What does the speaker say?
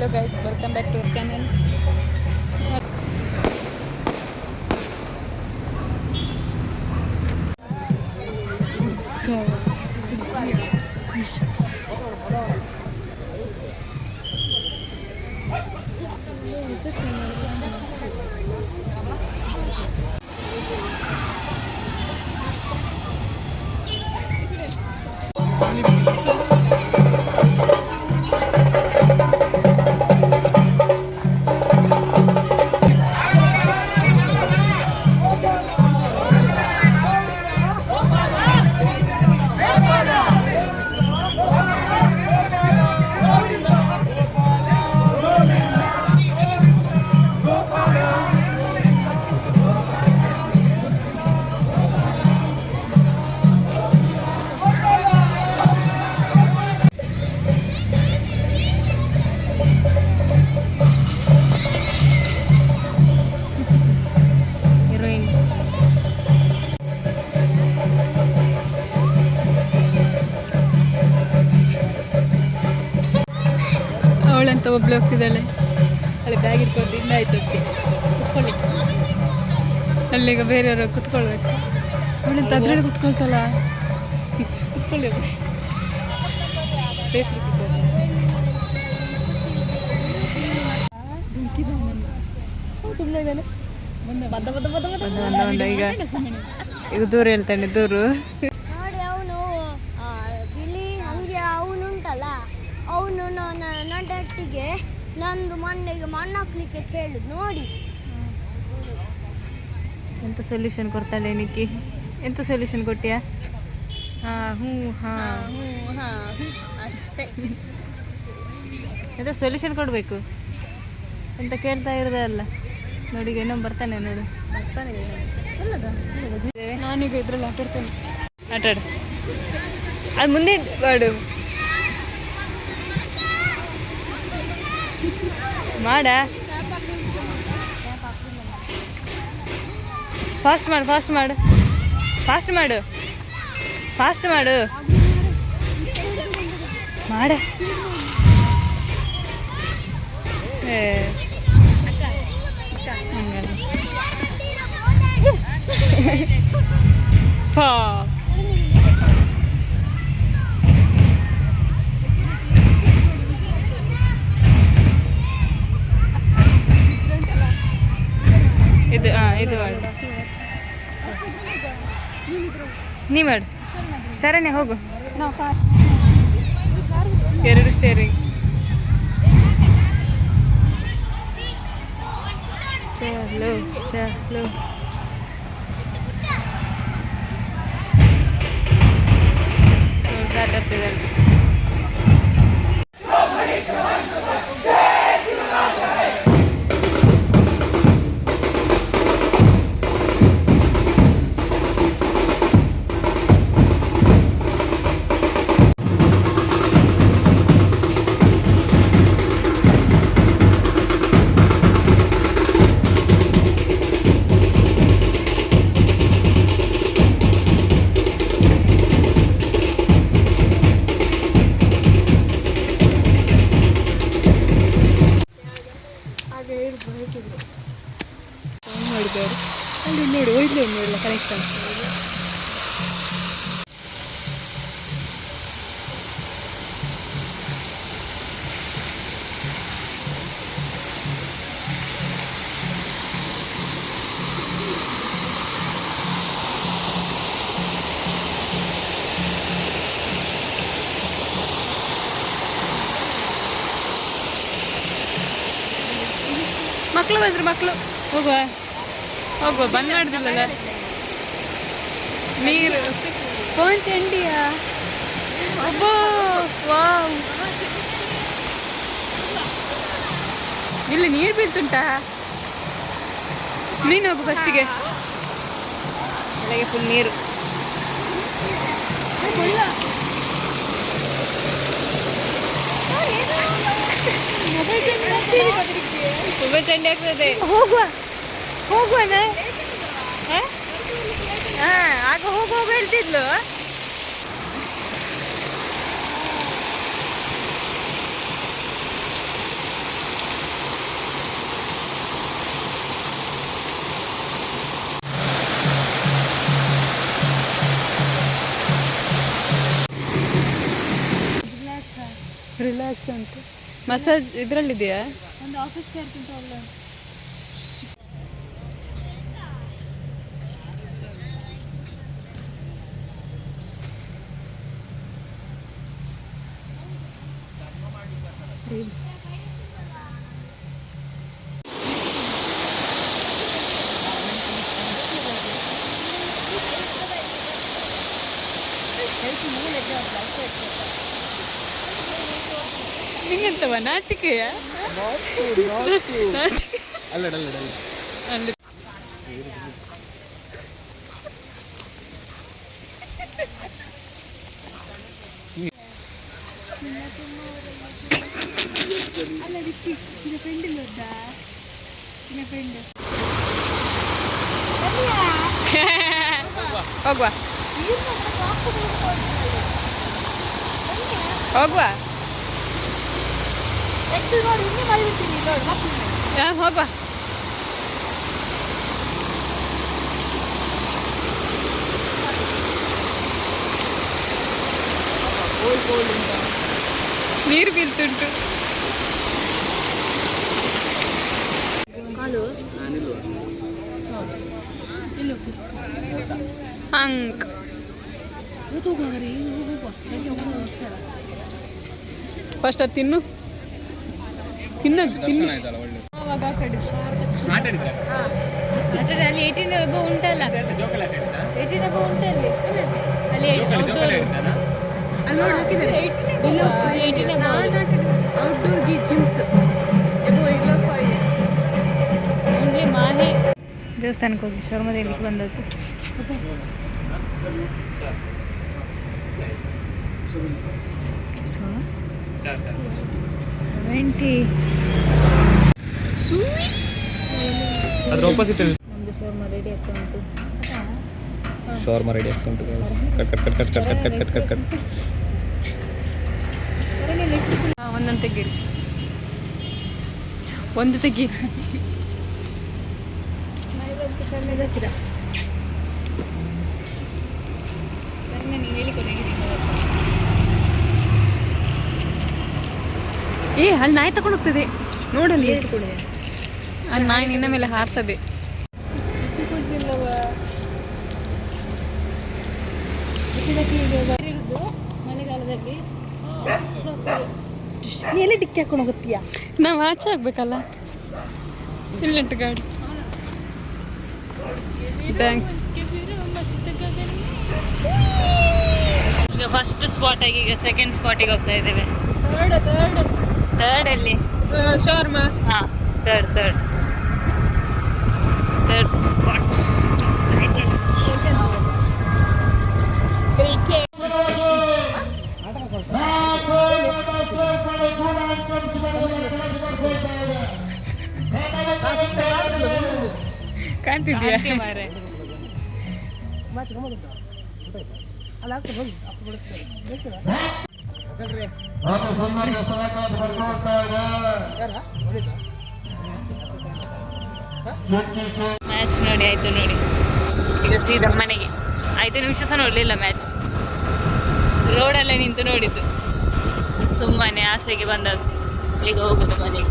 Hello guys, welcome back to our channel. ಅವಳಂತ ಒಬ್ಳು ಹೋಗ್ತಿದ್ದಾಳೆ, ಅಲ್ಲಿ bag ಇಟ್ಕೊಂಡು ಇನ್ನ ಆಯ್ತು ಕುತ್ಕೊಳ್ಳಿ, ಅಲ್ಲೀಗ ಬೇರೆಯವರು ಕುತ್ಕೊಳ್ಬೇಕು. ಅವಳಂತ ಅದ್ರಲ್ಲಿ ಕುತ್ಕೊಳ್ತಲ್ಲ, ಕುತ್ಕೊಳ್ಳಿ ಟೇಸ್ಟ್ ಸುಮ್ಮನೆ ಇದ್ದಾನೆ. ಈಗ ದೂರ ಹೇಳ್ತಾನೆ, ದೂರು ನೋಡಿ ಅವನು ಬಿಳಿ ಹಂಗೆ ಅವನುಂಟಲ್ಲ, ಅವನು ನನ್ನೊಟ್ಟಿಗೆ ನಂದು ಮಣ್ಣಿಗೆ ಮಣ್ಣು ಹಾಕ್ಲಿಕ್ಕೆ ಕೇಳಿದ್ ನೋಡಿ. ಎಂತ ಸೊಲ್ಯೂಷನ್ ಕೊಡ್ತಾಳೆ ನಿಕ್ಕಿ? ಎಂತ ಸೊಲ್ಯೂಷನ್ ಕೊಟ್ಟಿಯಾ? ಹ್ಞೂ ಅಷ್ಟೇ. ಎಂತ ಸೊಲ್ಯೂಷನ್ ಕೊಡಬೇಕು ಎಂತ ಕೇಳ್ತಾ ಇರೋದಲ್ಲ. ನೋಡಿ ಈಗ ಇನ್ನೊಂದು ಬರ್ತಾನೆ, ನೋಡು ಬರ್ತಾನೆ. ನಾನೀಗ ಇದ್ರಲ್ಲಿ ಆಟಾಡ್ತೇನೆ. ಆಟಾಡು, ಅದು ಮುಂದೆ ಬಾಡು ಮಾಡ. ಫಾಸ್ಟ್ ಮಾಡು, ಫಾಸ್ಟ್ ಮಾಡು, ಫಾಸ್ಟ್ ಮಾಡು, ಫಾಸ್ಟ್ ಮಾಡು ಮಾಡ. ಪಾ ಇದು ಇದು ಮಾಡು, ನೀ ಮಾಡು. ಸರನೇ ಹೋಗು, ಎರಡು ಸ್ಟೇರಿಂಗ್. ಚಲೋ ಚಲೋ. ಆಟಾಡ್ತಿದ್ದಾರೆ. ಮಾಡಿದ್ದಾರೆ ಅಲ್ಲಿ ನೋಡಿ, ಒಯ್ದು ನೋಡಲ್ಲ ಕನೆಕ್ಟ್ ಆಗ್ತದೆ. ಮಕ್ಕಳು ಬಂದ್ರು, ಮಕ್ಕಳು ಹೋಗುವ ಹೋಗುವ, ಬಂದ್ ಮಾಡಿದಿಲ್ಲಲ್ಲ ನೀರು. ಫೋನ್ ಚಂಡಿಯಾ ಒಬ್ಬ, ವಾವ್, ಇಲ್ಲಿ ನೀರು ಬೀಳ್ತುಂಟಾ? ನೀನು ಹೋಗು ಫಸ್ಟಿಗೆ, ಬೆಳಗ್ಗೆ ಫುಲ್ ನೀರು. ತುಂಬ ಚಂಡಿ ಆಗ್ತದೆ. ಹೋಗುವ ಹೋಗುವನ, ಆಗ ಹೋಗುವ ಹೇಳ್ತಿದ್ಲು. ರಿಲ್ಯಾಕ್ಸ್ ಅಂತ ಮಸಾಜ್ ಇದರಲ್ಲಿದೆಯಾ? ಒಂದು ಆಫೀಸ್ ಸೇರ್ಕಿಂತ ಒಳ್ಳೆ ರೀಲ್ಸ್. ನಿಂಗೆಂತವ ನಾಚಿಕೆಯ? ನಾಚಿಕೆ ಅಲ್ಲಿ ಹೋಗುವ ಹೋಗುವ ಹೋಗುವ. ನೀರು ಬೀಳ್ತುಂಟು. ಹಂಗ್ ಫಸ್ಟ್ ಅದು ತಿನ್ನು ತಿನ್ನು. ಆವಾಗ ಆ ಕಡೆ ಅಲ್ಲಿ 18 ಅಬೋ ಉಂಟಲ್ಲ, 18 ಅಬೋ ಉಂಟಲ್ಲಿ ಅಲ್ಲಿ ಔಟ್ಡೋರ್ ಜಿಮ್ಸ್ ಓನ್ಲಿ ಮಾಹೆ ದೇವಸ್ಥಾನಕ್ಕೆ ಹೋಗಿ ಶರ್ಮದೇವಿಗೆ ಬಂದದ್ದು. ಸೊ 70 ಅದ್ರ ಆಪೋಸಿಟ್ ನಮ್ಮದು ಶರ್ಮ ರೆಡಿ ಆಗ್ತಾ ಉಂಟು. ಶೋರ್ಮ ರೆಡಿ ಆಗ್ತಾ ಉಂಟು. Cut cut cut cut cut cut cut cut cut. ಒಂದೊಂದು ತೆಗೀರಿ, ಒಂದು ತೆಗಿ. ಏ ಅಲ್ಲಿ ನಾಯಿ ತಗೊಂಡು ಹೋಗ್ತದೆ ನೋಡಲ್ಲಿ. ಅಲ್ಲಿ ನಾಯಿ ನಿನ್ನ ಮೇಲೆ ಹಾರ್ತದೆ. ಮಳೆಗಾಲದಲ್ಲಿ ಎಲ್ಲಿ ಡಿಕ್ಕಿ ಹಾಕೊಂಡು ಹೋಗ್ತೀಯಾ? ನಾವು ಆಚೆ ಆಗ್ಬೇಕಲ್ಲ. ಇಲ್ಲಂಟು ಗಾಡಿ. ಥ್ಯಾಂಕ್ಸ್. ಈಗ ಫಸ್ಟ್ ಸ್ಪಾಟ್ ಆಗಿ ಈಗ ಸೆಕೆಂಡ್ ಸ್ಪಾಟಿಗೆ ಹೋಗ್ತಾ ಇದ್ದೇವೆ. ಥರ್ಡ್ ಅಲ್ಲಿ ಶೋರ್ಮ. ಹಾಂ ಥರ್ಡ್ ಸ್ಪಾಟ್. ಕಾಣ್ತಿದ್ಯಾ? ಮಾರೆ ಮ್ಯಾಚ್ ನೋಡಿ ಆಯ್ತು. ನೋಡಿ ಈಗ ಸೀದಾ ಮನೆಗೆ. 5 ನಿಮಿಷ ಸಹ ನೋಡಲಿಲ್ಲ ಮ್ಯಾಚ್. ರೋಡಲ್ಲೇ ನಿಂತು ನೋಡಿದ್ದು. ಸುಮ್ಮನೆ ಆಸೆಗೆ ಬಂದದ್ದು. ಈಗ ಹೋಗೋದು ಮನೆಗೆ.